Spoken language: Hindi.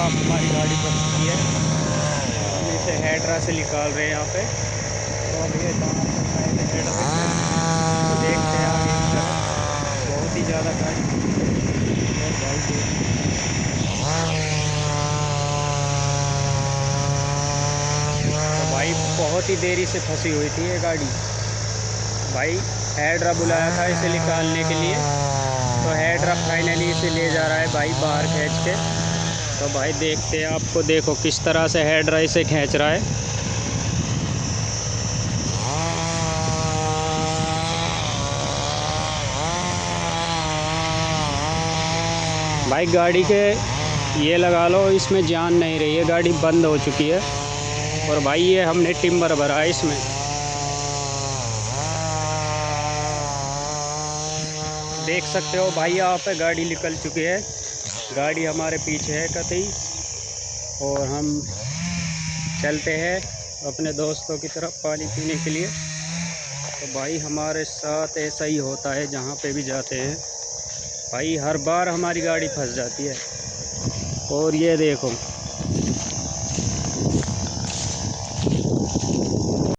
हमारी गाड़ी बन चुकी है। हम इसे हाइड्रा से निकाल रहे हैं यहाँ पे। तो अब ये बाहर का साइड हाइड्रा से तो देखते हैं आगे की तरफ। बहुत ही ज़्यादा गाड़ी फंसी हुई है भाई, देखिए। तो भाई बहुत ही देरी से फंसी हुई थी ये गाड़ी। भाई हाइड्रा बुलाया था इसे निकालने के लिए, तो हाइड्रा फाइनली इसे ले जा रहा है भाई बाहर खींच के। तो भाई देखते हैं, आपको देखो किस तरह से हाइड्रा इसे खींच रहा है। भाई गाड़ी के ये लगा लो, इसमें जान नहीं रही है, गाड़ी बंद हो चुकी है। और भाई ये हमने टिम्बर भरा है इसमें। देख सकते हो भाई, यहाँ पे गाड़ी निकल चुकी है। गाड़ी हमारे पीछे है कतई, और हम चलते हैं अपने दोस्तों की तरफ पानी पीने के लिए। तो भाई हमारे साथ ऐसा ही होता है जहाँ पे भी जाते हैं भाई, हर बार हमारी गाड़ी फंस जाती है। और ये देखो